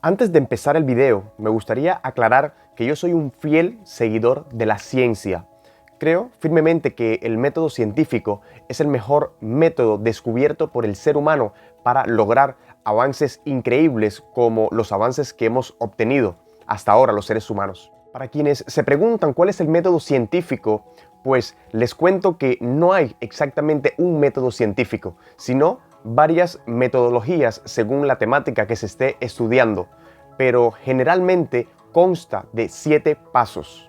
Antes de empezar el video, me gustaría aclarar que yo soy un fiel seguidor de la ciencia. Creo firmemente que el método científico es el mejor método descubierto por el ser humano para lograr avances increíbles como los avances que hemos obtenido hasta ahora los seres humanos. Para quienes se preguntan cuál es el método científico, pues les cuento que no hay exactamente un método científico, sino varias metodologías según la temática que se esté estudiando, pero generalmente consta de 7 pasos,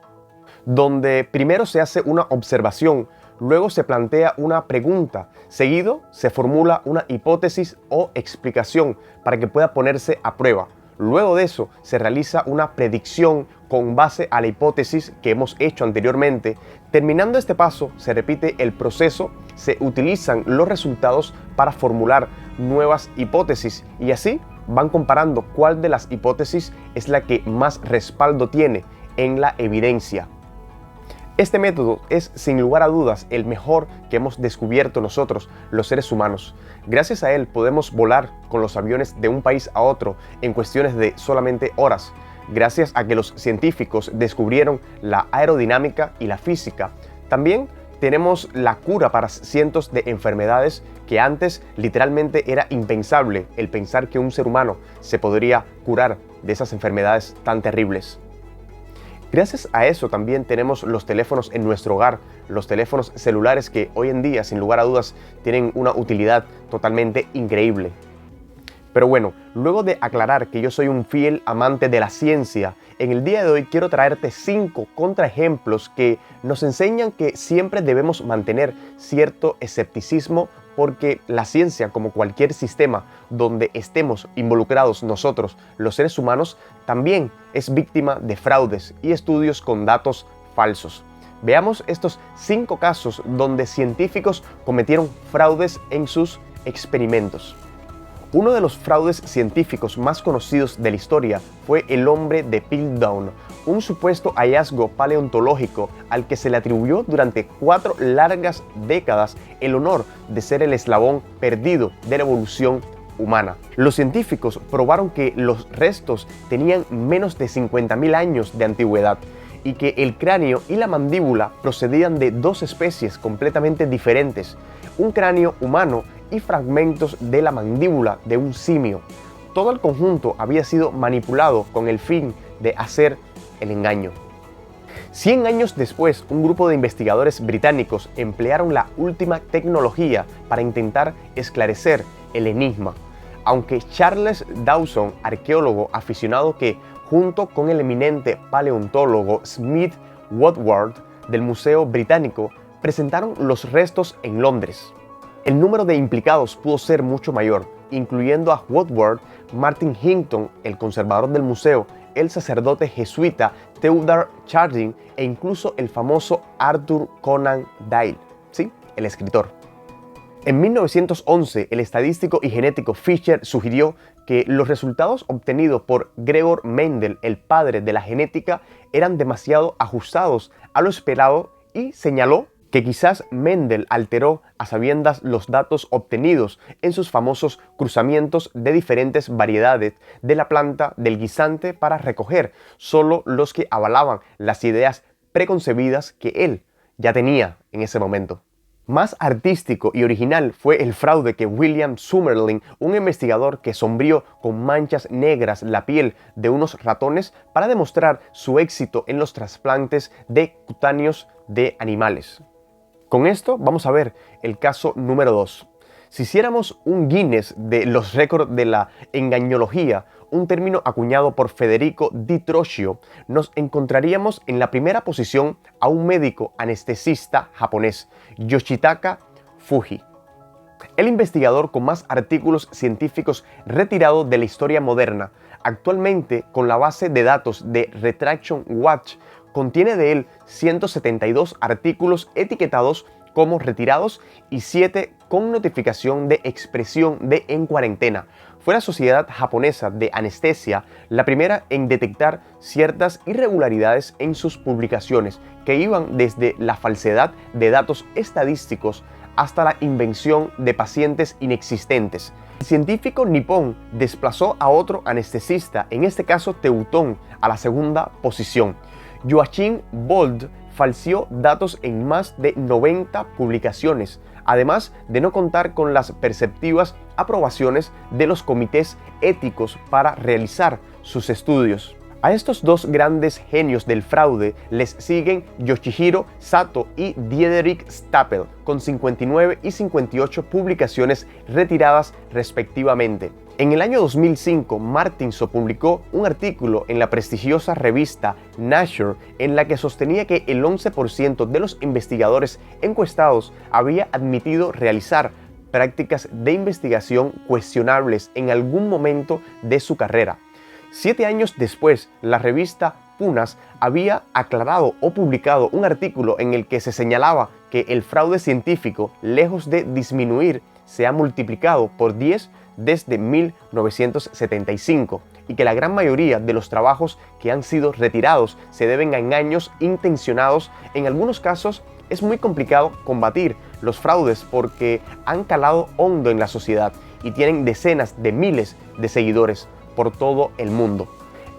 donde primero se hace una observación, luego se plantea una pregunta, seguido se formula una hipótesis o explicación para que pueda ponerse a prueba. Luego de eso se realiza una predicción con base a la hipótesis que hemos hecho anteriormente. Terminando este paso, se repite el proceso, se utilizan los resultados para formular nuevas hipótesis y así van comparando cuál de las hipótesis es la que más respaldo tiene en la evidencia. Este método es sin lugar a dudas el mejor que hemos descubierto nosotros, los seres humanos. Gracias a él podemos volar con los aviones de un país a otro en cuestiones de solamente horas, gracias a que los científicos descubrieron la aerodinámica y la física. También tenemos la cura para cientos de enfermedades que antes literalmente era impensable el pensar que un ser humano se podría curar de esas enfermedades tan terribles. Gracias a eso también tenemos los teléfonos en nuestro hogar, los teléfonos celulares que hoy en día, sin lugar a dudas, tienen una utilidad totalmente increíble. Pero bueno, luego de aclarar que yo soy un fiel amante de la ciencia, en el día de hoy quiero traerte 5 contraejemplos que nos enseñan que siempre debemos mantener cierto escepticismo porque la ciencia, como cualquier sistema donde estemos involucrados nosotros, los seres humanos, también es víctima de fraudes y estudios con datos falsos. Veamos estos 5 casos donde científicos cometieron fraudes en sus experimentos. Uno de los fraudes científicos más conocidos de la historia fue el hombre de Piltdown, un supuesto hallazgo paleontológico al que se le atribuyó durante 4 largas décadas el honor de ser el eslabón perdido de la evolución humana. Los científicos probaron que los restos tenían menos de 50.000 años de antigüedad y que el cráneo y la mandíbula procedían de 2 especies completamente diferentes, un cráneo humano y fragmentos de la mandíbula de un simio. Todo el conjunto había sido manipulado con el fin de hacer el engaño. 100 años después, un grupo de investigadores británicos emplearon la última tecnología para intentar esclarecer el enigma. Aunque Charles Dawson, arqueólogo aficionado que, junto con el eminente paleontólogo Smith Woodward del Museo Británico, presentaron los restos en Londres, el número de implicados pudo ser mucho mayor, incluyendo a Woodward, Martin Hinton, el conservador del museo, el sacerdote jesuita Theodore Chardin e incluso el famoso Arthur Conan Doyle, ¿sí? El escritor. En 1911, el estadístico y genético Fisher sugirió que los resultados obtenidos por Gregor Mendel, el padre de la genética, eran demasiado ajustados a lo esperado y señaló que quizás Mendel alteró a sabiendas los datos obtenidos en sus famosos cruzamientos de diferentes variedades de la planta del guisante para recoger solo los que avalaban las ideas preconcebidas que él ya tenía en ese momento. Más artístico y original fue el fraude que William Summerlin, un investigador que sombreó con manchas negras la piel de unos ratones para demostrar su éxito en los trasplantes de cutáneos de animales. Con esto vamos a ver el caso número 2. Si hiciéramos un Guinness de los récords de la engañología, un término acuñado por Federico Di Trocchio, nos encontraríamos en la primera posición a un médico anestesista japonés, Yoshitaka Fuji. El investigador con más artículos científicos retirado de la historia moderna, actualmente con la base de datos de Retraction Watch, contiene de él 172 artículos etiquetados como retirados y 7 con notificación de expresión de en cuarentena. Fue la Sociedad Japonesa de Anestesia la primera en detectar ciertas irregularidades en sus publicaciones que iban desde la falsedad de datos estadísticos hasta la invención de pacientes inexistentes. El científico nipón desplazó a otro anestesista, en este caso Teutón, a la segunda posición. Joachim Bold falseó datos en más de 90 publicaciones, además de no contar con las perceptivas aprobaciones de los comités éticos para realizar sus estudios. A estos dos grandes genios del fraude les siguen Yoshihiro Sato y Diederik Stapel, con 59 y 58 publicaciones retiradas respectivamente. En el año 2005, Martinson publicó un artículo en la prestigiosa revista Nature en la que sostenía que el 11% de los investigadores encuestados había admitido realizar prácticas de investigación cuestionables en algún momento de su carrera. 7 años después, la revista PNAS había aclarado o publicado un artículo en el que se señalaba que el fraude científico, lejos de disminuir, se ha multiplicado por 10 desde 1975 y que la gran mayoría de los trabajos que han sido retirados se deben a engaños intencionados. En algunos casos es muy complicado combatir los fraudes porque han calado hondo en la sociedad y tienen decenas de miles de seguidores por todo el mundo.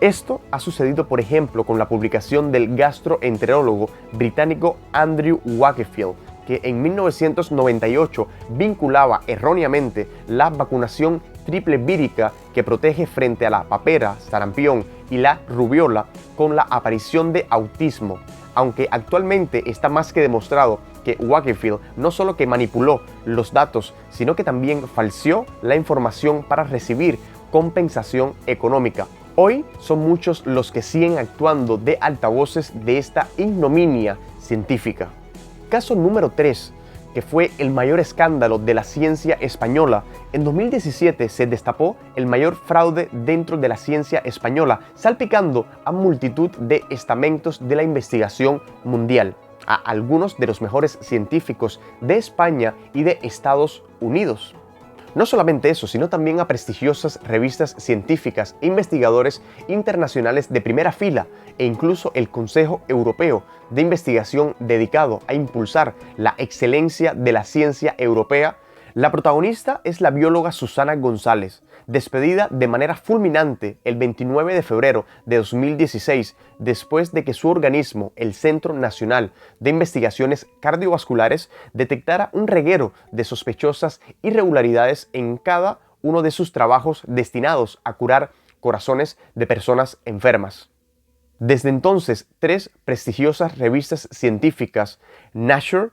Esto ha sucedido, por ejemplo, con la publicación del gastroenterólogo británico Andrew Wakefield, que en 1998 vinculaba erróneamente la vacunación triple vírica que protege frente a la papera, sarampión y la rubiola con la aparición de autismo, aunque actualmente está más que demostrado que Wakefield no solo que manipuló los datos, sino que también falseó la información para recibir compensación económica. Hoy son muchos los que siguen actuando de altavoces de esta ignominia científica. Caso número 3, que fue el mayor escándalo de la ciencia española. En 2017 se destapó el mayor fraude dentro de la ciencia española, salpicando a multitud de estamentos de la investigación mundial, a algunos de los mejores científicos de España y de Estados Unidos. No solamente eso, sino también a prestigiosas revistas científicas e investigadores internacionales de primera fila e incluso el Consejo Europeo de Investigación dedicado a impulsar la excelencia de la ciencia europea. La protagonista es la bióloga Susana González, despedida de manera fulminante el 29 de febrero de 2016, después de que su organismo, el Centro Nacional de Investigaciones Cardiovasculares, detectara un reguero de sospechosas irregularidades en cada uno de sus trabajos destinados a curar corazones de personas enfermas. Desde entonces, 3 prestigiosas revistas científicas, Nature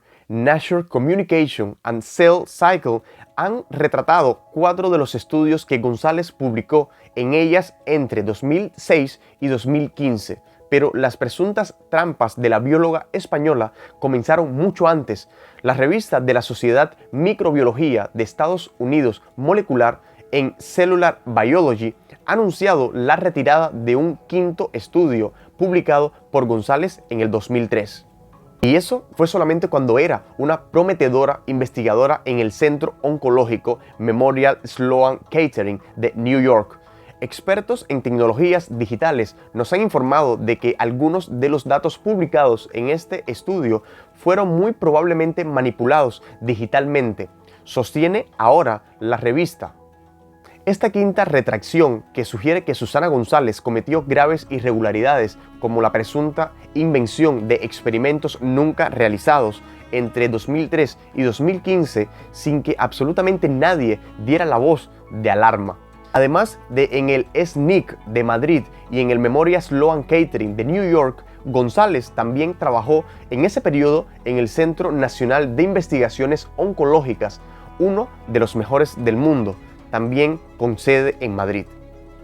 Communication and Cell Cycle, han retratado 4 de los estudios que González publicó en ellas entre 2006 y 2015. Pero las presuntas trampas de la bióloga española comenzaron mucho antes. La revista de la Sociedad Microbiología de Estados Unidos Molecular en Cellular Biology ha anunciado la retirada de un 5º estudio publicado por González en el 2003. Y eso fue solamente cuando era una prometedora investigadora en el Centro Oncológico Memorial Sloan Kettering de New York. Expertos en tecnologías digitales nos han informado de que algunos de los datos publicados en este estudio fueron muy probablemente manipulados digitalmente, sostiene ahora la revista. Esta 5ª retracción, que sugiere que Susana González cometió graves irregularidades como la presunta invención de experimentos nunca realizados entre 2003 y 2015 sin que absolutamente nadie diera la voz de alarma. Además de en el SNIC de Madrid y en el Memorial Sloan Kettering de New York, González también trabajó en ese periodo en el Centro Nacional de Investigaciones Oncológicas, uno de los mejores del mundo, también con sede en Madrid.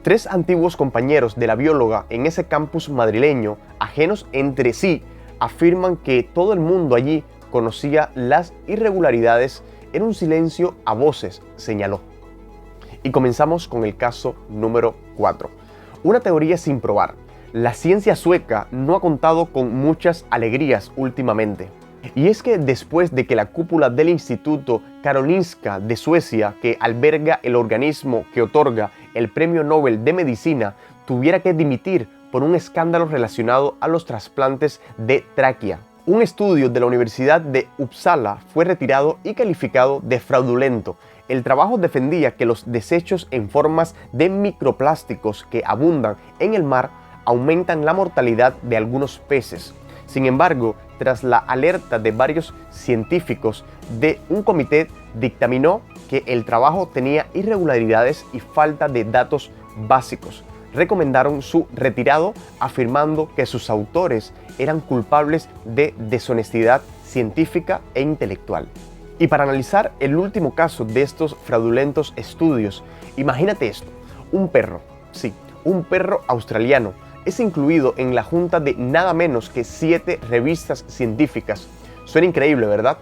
3 antiguos compañeros de la bióloga en ese campus madrileño, ajenos entre sí, afirman que todo el mundo allí conocía las irregularidades en un silencio a voces, señaló. Y comenzamos con el caso número 4. Una teoría sin probar. La ciencia sueca no ha contado con muchas alegrías últimamente. Y es que después de que la cúpula del Instituto Karolinska de Suecia, que alberga el organismo que otorga el Premio Nobel de Medicina, tuviera que dimitir por un escándalo relacionado a los trasplantes de tráquea, Un estudio de la Universidad de Uppsala fue retirado y calificado de fraudulento. El trabajo defendía que los desechos en formas de microplásticos que abundan en el mar aumentan la mortalidad de algunos peces. Sin embargo, tras la alerta de varios científicos, un comité dictaminó que el trabajo tenía irregularidades y falta de datos básicos. Recomendaron su retirado, afirmando que sus autores eran culpables de deshonestidad científica e intelectual. Y para analizar el último caso de estos fraudulentos estudios, imagínate esto: un perro, sí, un perro australiano, es incluido en la junta de nada menos que 7 revistas científicas. Suena increíble, ¿verdad?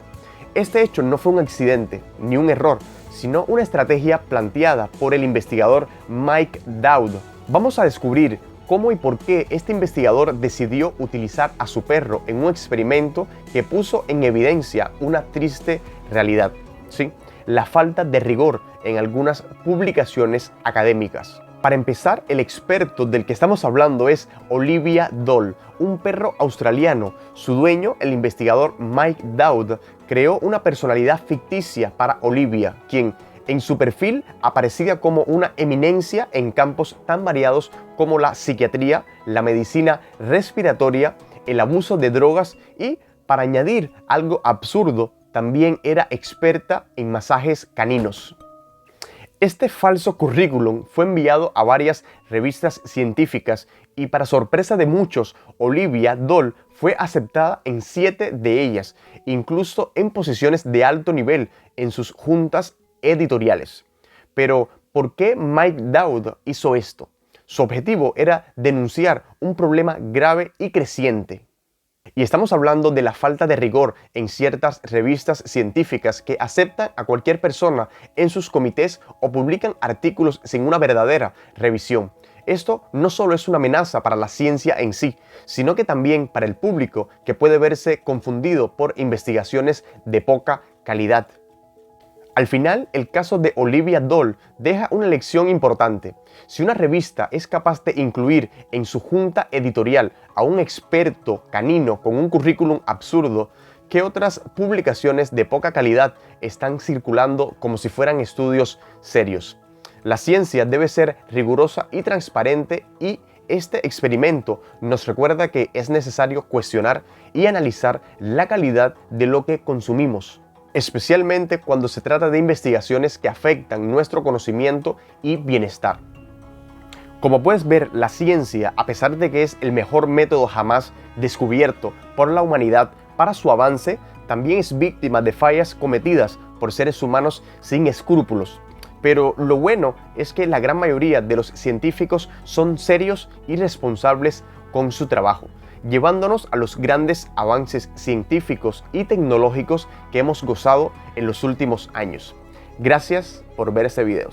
Este hecho no fue un accidente ni un error, sino una estrategia planteada por el investigador Mike Dowd. Vamos a descubrir cómo y por qué este investigador decidió utilizar a su perro en un experimento que puso en evidencia una triste realidad, ¿sí? La falta de rigor en algunas publicaciones académicas. Para empezar, el experto del que estamos hablando es Olivia Doll, un perro australiano. Su dueño, el investigador Mike Dowd, creó una personalidad ficticia para Olivia, quien en su perfil aparecía como una eminencia en campos tan variados como la psiquiatría, la medicina respiratoria, el abuso de drogas y, para añadir algo absurdo, también era experta en masajes caninos. Este falso currículum fue enviado a varias revistas científicas y, para sorpresa de muchos, Olivia Doll fue aceptada en 7 de ellas, incluso en posiciones de alto nivel en sus juntas editoriales. Pero, ¿por qué Mike Dowd hizo esto? Su objetivo era denunciar un problema grave y creciente. Y estamos hablando de la falta de rigor en ciertas revistas científicas que aceptan a cualquier persona en sus comités o publican artículos sin una verdadera revisión. Esto no solo es una amenaza para la ciencia en sí, sino que también para el público, que puede verse confundido por investigaciones de poca calidad. Al final, el caso de Olivia Doll deja una lección importante. Si una revista es capaz de incluir en su junta editorial a un experto canino con un currículum absurdo, ¿qué otras publicaciones de poca calidad están circulando como si fueran estudios serios? La ciencia debe ser rigurosa y transparente, y este experimento nos recuerda que es necesario cuestionar y analizar la calidad de lo que consumimos, especialmente cuando se trata de investigaciones que afectan nuestro conocimiento y bienestar. Como puedes ver, la ciencia, a pesar de que es el mejor método jamás descubierto por la humanidad para su avance, también es víctima de fallas cometidas por seres humanos sin escrúpulos. Pero lo bueno es que la gran mayoría de los científicos son serios y responsables con su trabajo, llevándonos a los grandes avances científicos y tecnológicos que hemos gozado en los últimos años. Gracias por ver este video.